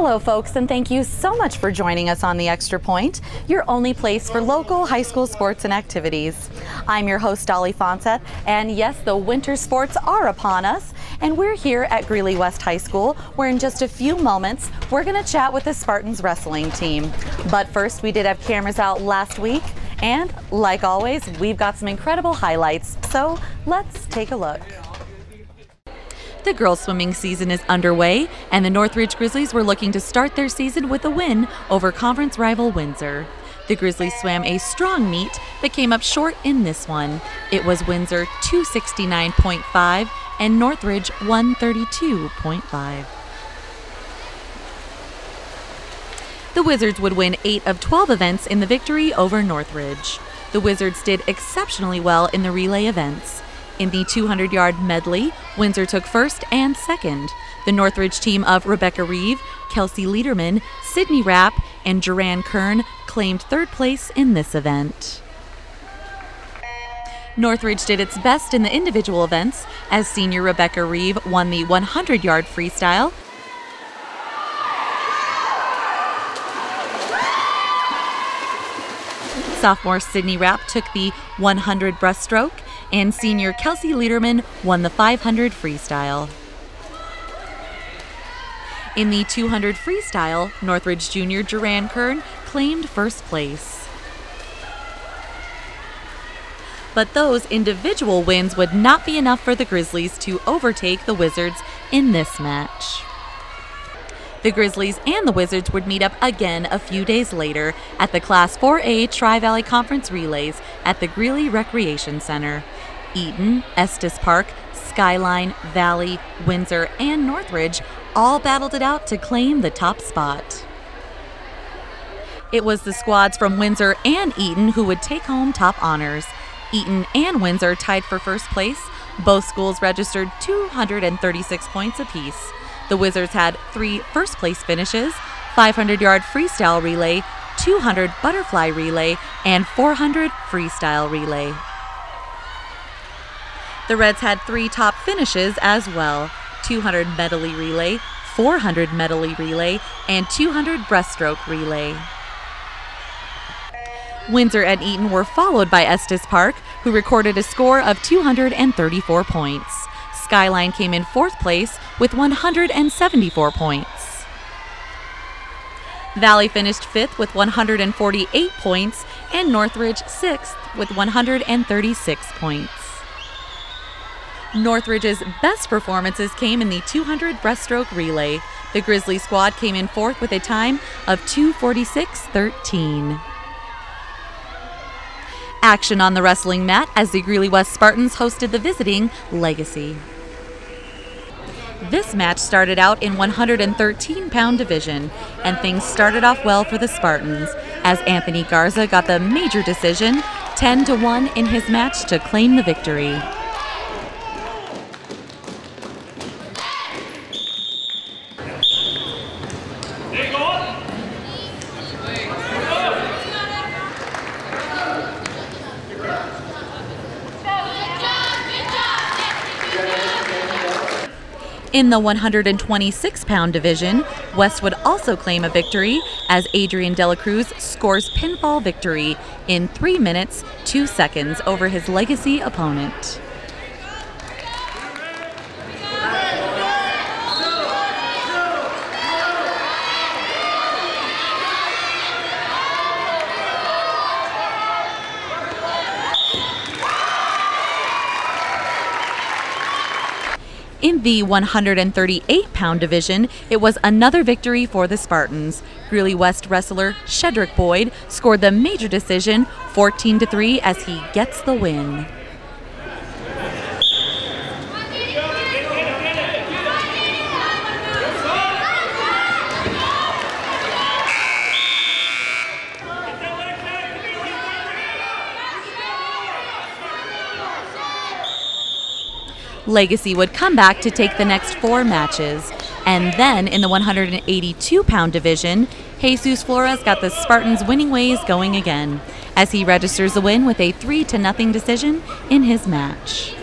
Hello folks, and thank you so much for joining us on The Extra Point, your only place for local high school sports and activities. I'm your host, Dolly Fonseth, and yes, the winter sports are upon us, and we're here at Greeley West High School, where in just a few moments, we're going to chat with the Spartans wrestling team. But first, we did have cameras out last week, and like always, we've got some incredible highlights, so let's take a look. The girls' swimming season is underway, and the Northridge Grizzlies were looking to start their season with a win over conference rival Windsor. The Grizzlies swam a strong meet, but came up short in this one. It was Windsor 269.5 and Northridge 132.5. The Wizards would win 8 of 12 events in the victory over Northridge. The Wizards did exceptionally well in the relay events. In the 200-yard medley, Windsor took first and second. The Northridge team of Rebecca Reeve, Kelsey Lederman, Sydney Rapp, and Joranne Kern claimed third place in this event. Northridge did its best in the individual events as senior Rebecca Reeve won the 100-yard freestyle, sophomore Sydney Rapp took the 100 breaststroke, and senior Kelsey Lederman won the 500 freestyle. In the 200 freestyle, Northridge junior Joranne Kern claimed first place. But those individual wins would not be enough for the Grizzlies to overtake the Wizards in this match. The Grizzlies and the Wizards would meet up again a few days later at the Class 4A Tri-Valley Conference Relays at the Greeley Recreation Center. Eaton, Estes Park, Skyline, Valley, Windsor, and Northridge all battled it out to claim the top spot. It was the squads from Windsor and Eaton who would take home top honors. Eaton and Windsor tied for first place. Both schools registered 236 points apiece. The Wizards had 3 first-place finishes, 500-yard freestyle relay, 200 butterfly relay, and 400 freestyle relay. The Reds had 3 top finishes as well, 200 medley relay, 400 medley relay, and 200 breaststroke relay. Windsor and Eaton were followed by Estes Park, who recorded a score of 234 points. Skyline came in 4th place with 174 points. Valley finished 5th with 148 points, and Northridge 6th with 136 points. Northridge's best performances came in the 200 breaststroke relay. The Grizzly squad came in 4th with a time of 2:46.13. Action on the wrestling mat as the Greeley West Spartans hosted the visiting Legacy. This match started out in 113-pound division, and things started off well for the Spartans, as Anthony Garza got the major decision, 10-1 in his match to claim the victory. In the 126-pound division, West would also claim a victory as Adrian Delacruz scores pinfall victory in 3 minutes, 2 seconds over his Legacy opponent. In the 138-pound division, it was another victory for the Spartans. Greeley West wrestler Shedrick Boyd scored the major decision 14-3 as he gets the win. Legacy would come back to take the next 4 matches. And then in the 182-pound division, Jesus Flores got the Spartans' winning ways going again, as he registers a win with a 3-0 decision in his match.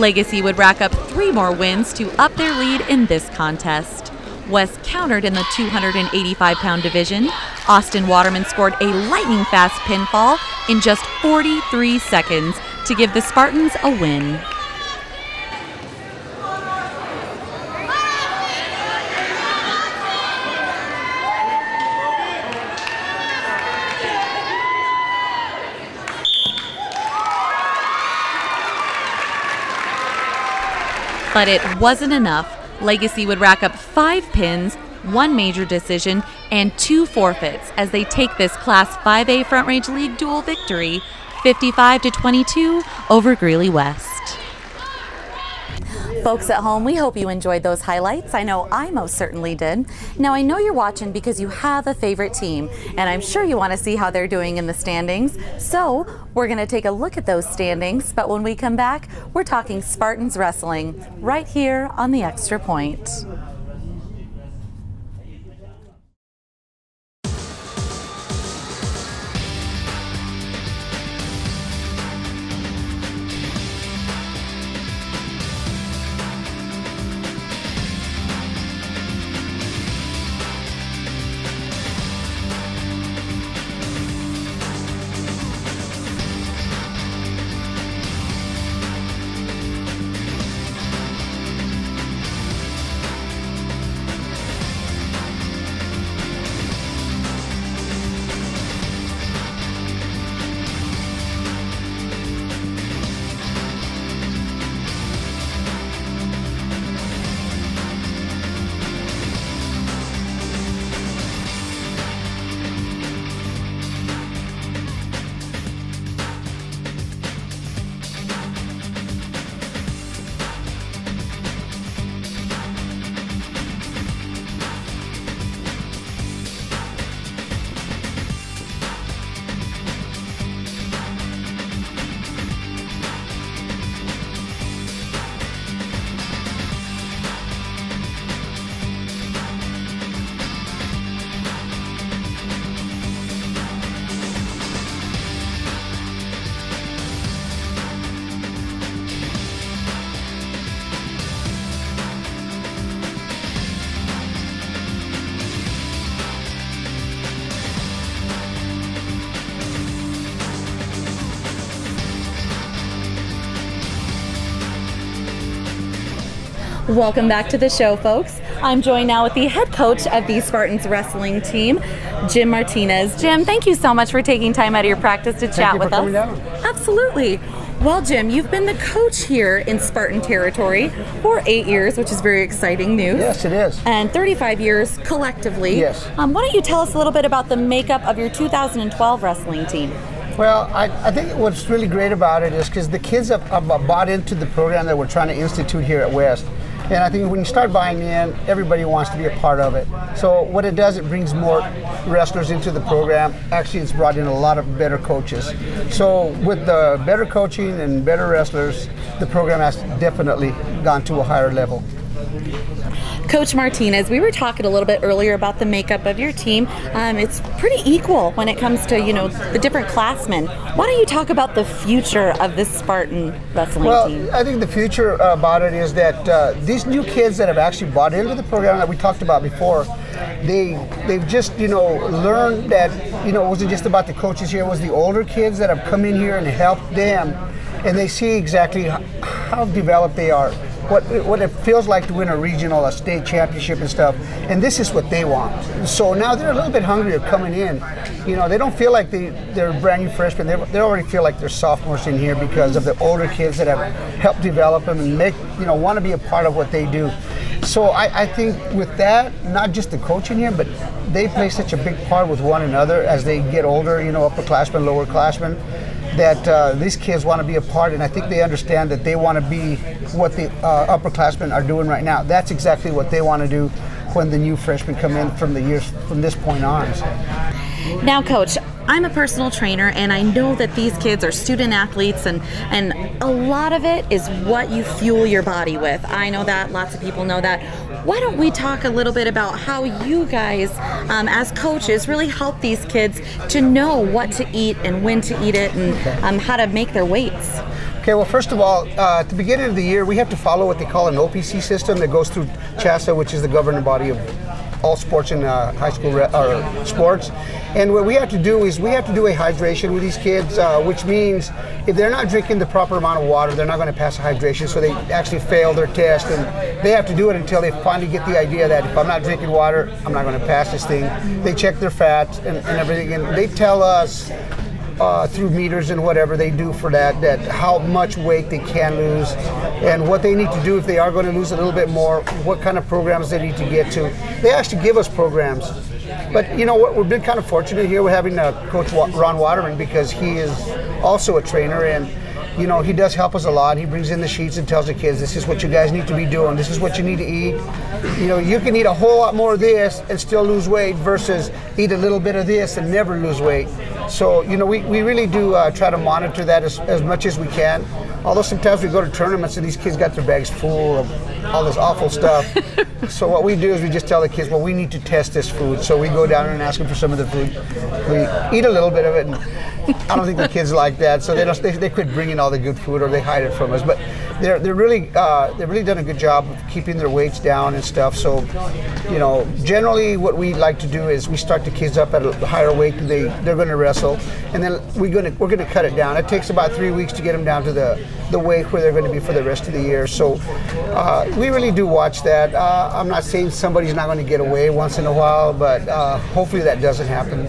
Legacy would rack up 3 more wins to up their lead in this contest. West countered in the 285-pound division. Austin Waterman scored a lightning-fast pinfall in just 43 seconds to give the Spartans a win. But it wasn't enough. Legacy would rack up 5 pins, 1 major decision, and 2 forfeits as they take this Class 5A Front Range League dual victory, 55-22 over Greeley West. Folks at home, we hope you enjoyed those highlights. I know I most certainly did. Now, I know you're watching because you have a favorite team, and I'm sure you want to see how they're doing in the standings. So we're going to take a look at those standings, but when we come back, we're talking Spartans wrestling right here on the Extra Point. Welcome back to the show, folks. I'm joined now with the head coach of the Spartans wrestling team, Jim Martinez. Jim, thank you so much for taking time out of your practice to chat with us. Absolutely. Well, Jim, you've been the coach here in Spartan territory for 8 years, which is very exciting news. Yes, it is. And 35 years collectively. Yes. Why don't you tell us a little bit about the makeup of your 2012 wrestling team? Well, I think what's really great about it is because the kids have bought into the program that we're trying to institute here at West. And I think when you start buying in, everybody wants to be a part of it. So what it does, it brings more wrestlers into the program. Actually, it's brought in a lot of better coaches. So with the better coaching and better wrestlers, the program has definitely gone to a higher level. Coach Martinez, we were talking a little bit earlier about the makeup of your team. It's pretty equal when it comes to, the different classmen. Why don't you talk about the future of this Spartan wrestling team? Well, I think the future about it is that these new kids that have actually bought into the program that we talked about before, they've just, learned that, it wasn't just about the coaches here, it was the older kids that have come in here and helped them, and they see exactly how developed they are. What it feels like to win a regional, a state championship and stuff, and this is what they want. So now they're a little bit hungrier coming in. They don't feel like they're brand new freshmen. They already feel like they're sophomores in here because of the older kids that have helped develop them and want to be a part of what they do. So I think with that, not just the coach in here, but they play such a big part with one another as they get older, upperclassmen, lowerclassmen, that these kids want to be a part, and I think they understand that they want to be what the upperclassmen are doing right now. That's exactly what they want to do when the new freshmen come in from this point on. Now, Coach, I'm a personal trainer, and I know that these kids are student athletes, and a lot of it is what you fuel your body with. I know that. Lots of people know that. Why don't we talk a little bit about how you guys, as coaches, really help these kids to know what to eat and when to eat it and how to make their weights? Okay, well, first of all, at the beginning of the year, we have to follow what they call an OPC system that goes through CHSAA, which is the governing body of all sports in high school sports. And what we have to do is we have to do a hydration with these kids, which means if they're not drinking the proper amount of water, they're not going to pass a hydration, so they actually fail their test. And they have to do it until they finally get the idea that if I'm not drinking water, I'm not going to pass this thing. They check their fat and everything, and they tell us through meters and whatever they do for that how much weight they can lose and what they need to do if they are going to lose a little bit more, what kind of programs they need to get to. They actually give us programs. But you know what, we've been kind of fortunate here. We're having Coach Ron Waterman, because he is also a trainer, and you know, he does help us a lot. He brings in the sheets and tells the kids, this is what you guys need to be doing. This is what you need to eat. You know, you can eat a whole lot more of this and still lose weight versus eat a little bit of this and never lose weight. So, you know, we really do try to monitor that as much as we can. Although sometimes we go to tournaments and these kids got their bags full of all this awful stuff. So what we do is we just tell the kids, well, we need to test this food. So we go down and ask them for some of the food. We eat a little bit of it, and I don't think the kids like that. So they quit bringing all the good food, or they hide it from us. But they've really done a good job of keeping their weights down and stuff. So, you know, generally what we like to do is we start the kids up at a higher weight than they're going to wrestle, and then we're going to cut it down. It takes about 3 weeks to get them down to the weight where they're going to be for the rest of the year. So we really do watch that. I'm not saying somebody's not going to get away once in a while, but hopefully that doesn't happen.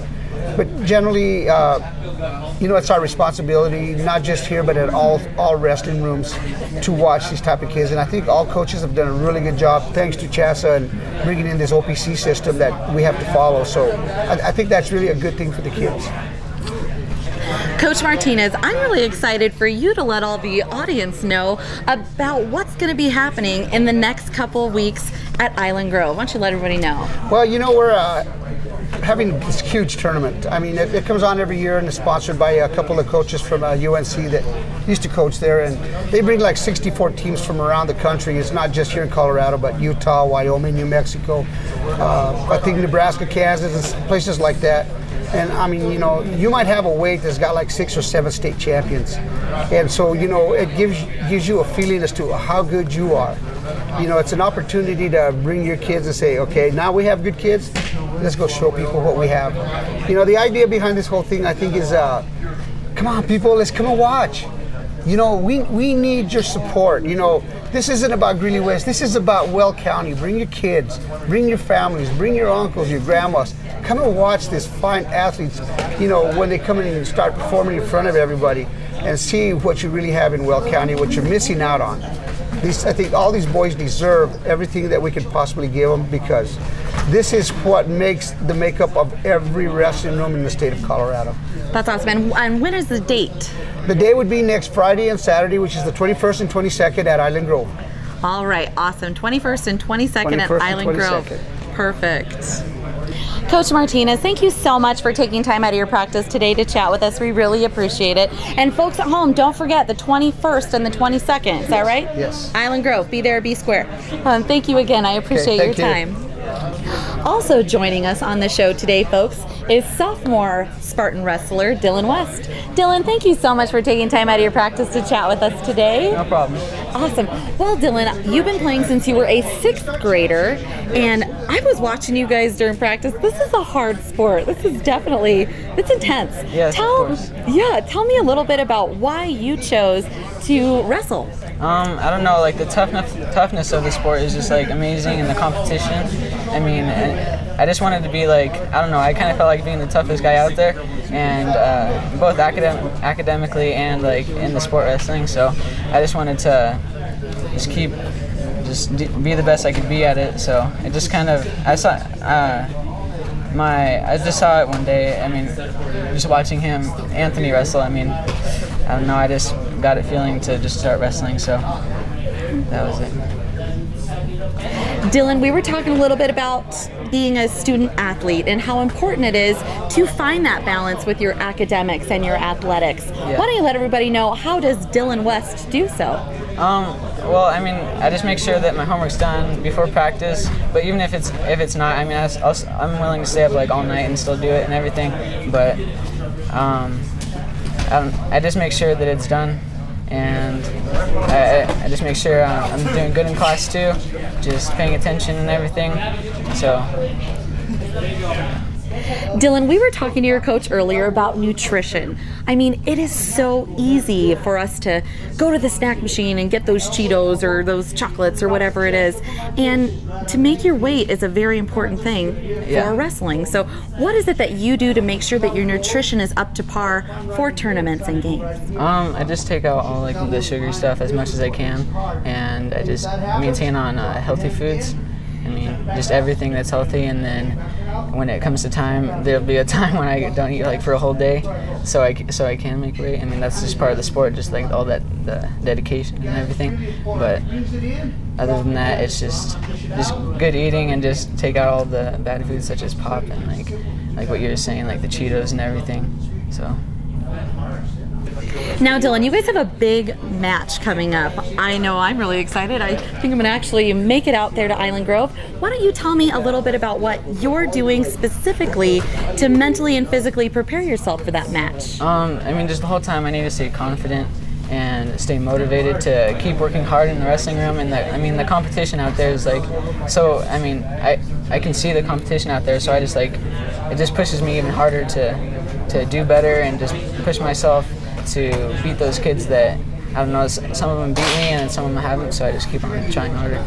But generally, you know, it's our responsibility, not just here, but at all wrestling rooms, to watch these type of kids. And I think all coaches have done a really good job, thanks to CHSAA and bringing in this OPC system that we have to follow. So I think that's really a good thing for the kids. Coach Martinez, I'm really excited for you to let all the audience know about what's going to be happening in the next couple of weeks at Island Grove. Why don't you let everybody know? Well, you know, we're having this huge tournament. I mean, it comes on every year and is sponsored by a couple of coaches from UNC that used to coach there, and they bring like 64 teams from around the country. It's not just here in Colorado, but Utah, Wyoming, New Mexico, I think Nebraska, Kansas, and places like that. And I mean, you know, you might have a weight that's got like 6 or 7 state champions, and so, you know, it gives you a feeling as to how good you are. You know, it's an opportunity to bring your kids and say, okay, now we have good kids, let's go show people what we have. You know, the idea behind this whole thing, I think, is come on, people, let's come and watch. You know, we need your support. You know, this isn't about Greeley West. This is about Weld County. Bring your kids, bring your families, bring your uncles, your grandmas. Come and watch these fine athletes, you know, when they come in and start performing in front of everybody, and see what you really have in Weld County, what you're missing out on. I think all these boys deserve everything that we could possibly give them, because this is what makes the makeup of every wrestling room in the state of Colorado. That's awesome. And when is the date? The day would be next Friday and Saturday, which is the 21st and 22nd at Island Grove. All right, awesome. 21st and 22nd at Island Grove. Perfect. Coach Martinez, thank you so much for taking time out of your practice today to chat with us. We really appreciate it. And folks at home, don't forget the 21st and the 22nd. Is that right? Yes. Island Grove. Be there, be square. Thank you again. I appreciate your time. Also joining us on the show today, folks, is sophomore Spartan wrestler Dylan West. Dylan, thank you so much for taking time out of your practice to chat with us today. No problem. Awesome. Well, Dylan, you've been playing since you were a 6th grader, and I was watching you guys during practice. This is a hard sport. This is definitely, it's intense. Yes, of course. Yeah, tell me a little bit about why you chose to wrestle. I don't know, like the toughness of the sport is just like amazing, and the competition. I mean, I just wanted to be like, I don't know, I kind of felt like being the toughest guy out there, and both academically and like in the sport wrestling. So I just wanted to be the best I could be at it. So it just kind of, I just saw it one day. I mean, just watching Anthony wrestle, I mean, I don't know, I just got a feeling to just start wrestling, so that was it. Dylan, we were talking a little bit about being a student athlete and how important it is to find that balance with your academics and your athletics. Yeah. Why don't you let everybody know, how does Dylan West do so? Well, I mean, I just make sure that my homework's done before practice, but even if it's not, I mean, I'm willing to stay up like all night and still do it and everything, but I just make sure that it's done, and I just make sure I'm doing good in class too, just paying attention and everything. So. Dylan, we were talking to your coach earlier about nutrition. I mean, it is so easy for us to go to the snack machine and get those Cheetos or those chocolates or whatever it is. And to make your weight is a very important thing for wrestling. So what is it that you do to make sure that your nutrition is up to par for tournaments and games? I just take out all like the sugary stuff as much as I can, and I just maintain on healthy foods. I mean, just everything that's healthy, and then when it comes to time, there'll be a time when I don't eat like for a whole day, so I can make weight. I mean, that's just part of the sport, just like all that, the dedication and everything. But other than that, it's just good eating and just take out all the bad foods such as pop and like what you were saying, like the Cheetos and everything. So. Now, Dylan, you guys have a big match coming up. I know I'm really excited. I think I'm going to actually make it out there to Island Grove. Why don't you tell me a little bit about what you're doing specifically to mentally and physically prepare yourself for that match? I mean, just the whole time I need to stay confident and stay motivated to keep working hard in the wrestling room. And the competition out there is like, so I mean, I can see the competition out there, so I just like, it just pushes me even harder to do better and just push myself to beat those kids that, I don't know, some of them beat me and some of them haven't, so I just keep on trying harder.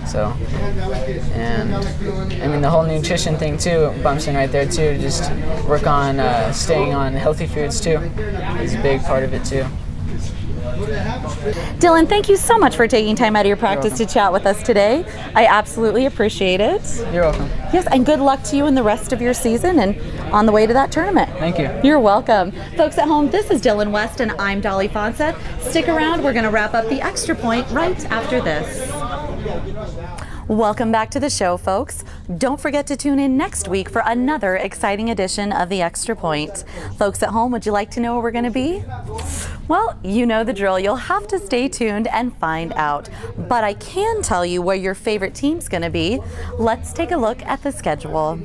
So, and I mean the whole nutrition thing too bumps in right there too, just work on staying on healthy foods too, is a big part of it too. Dylan, thank you so much for taking time out of your practice to chat with us today. I absolutely appreciate it. You're welcome. Yes, and good luck to you in the rest of your season and on the way to that tournament. Thank you. You're welcome. Folks at home, this is Dylan West and I'm Dolly Fonsett. Stick around, we're going to wrap up the Extra Point right after this. Welcome back to the show, folks. Don't forget to tune in next week for another exciting edition of the Extra Point. Folks at home, would you like to know where we're going to be? Well, you know the drill. You'll have to stay tuned and find out. But I can tell you where your favorite team's going to be. Let's take a look at the schedule.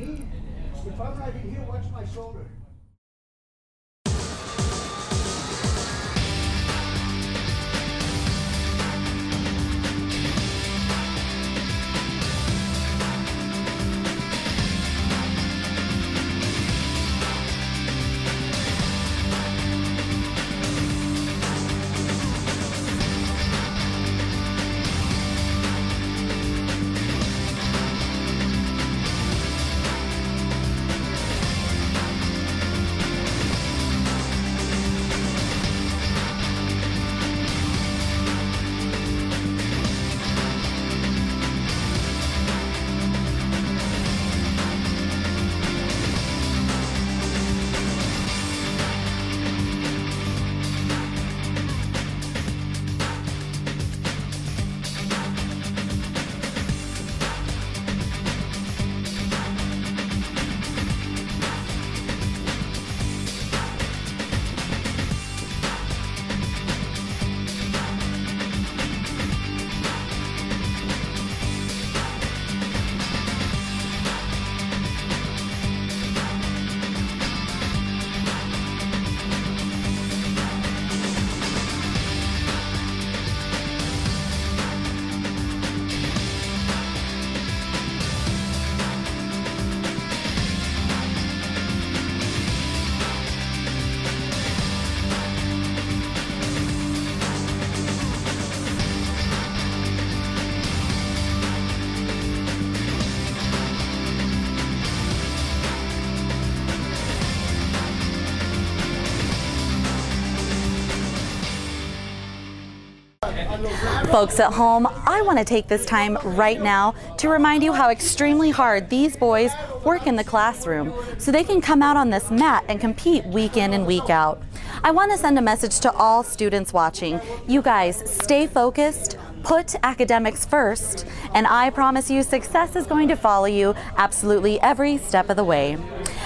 Folks at home, I want to take this time right now to remind you how extremely hard these boys work in the classroom so they can come out on this mat and compete week in and week out. I want to send a message to all students watching. You guys, stay focused, put academics first, and I promise you success is going to follow you absolutely every step of the way.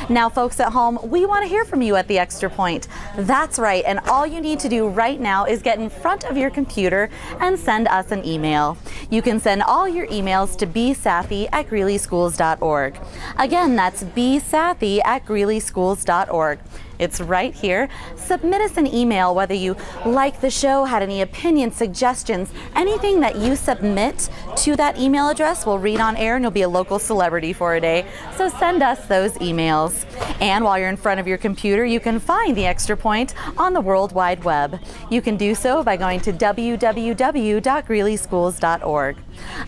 Now, folks at home, we want to hear from you at the Extra Point. That's right, and all you need to do right now is get in front of your computer and send us an email. You can send all your emails to bsathy@greeleyschools.org. Again, that's bsathy@greeleyschools.org. It's right here. Submit us an email whether you like the show, had any opinions, suggestions, anything that you submit to that email address we'll read on air and you'll be a local celebrity for a day. So send us those emails. And while you're in front of your computer, you can find the Extra Point on the World Wide Web. You can do so by going to www.greeleyschools.org.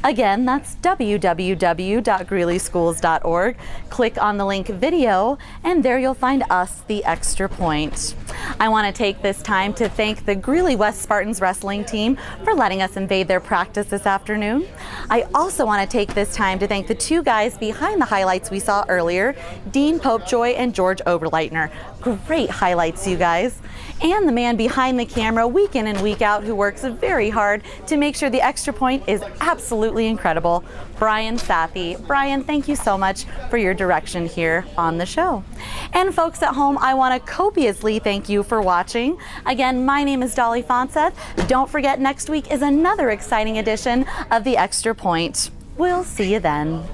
Again, that's www.greeleyschools.org. Click on the link video, and there you'll find us, the Extra Point. I want to take this time to thank the Greeley West Spartans wrestling team for letting us invade their practice this afternoon. I also want to take this time to thank the two guys behind the highlights we saw earlier, Dean Popejoy and George Oberleitner. Great highlights, you guys. And the man behind the camera week in and week out who works very hard to make sure the Extra Point is absolutely incredible, Brian Sathi. Brian, thank you so much for your direction here on the show. And folks at home, I want to copiously thank you for watching. Again, my name is Dolly Fonseth. Don't forget, next week is another exciting edition of the Extra Point. We'll see you then.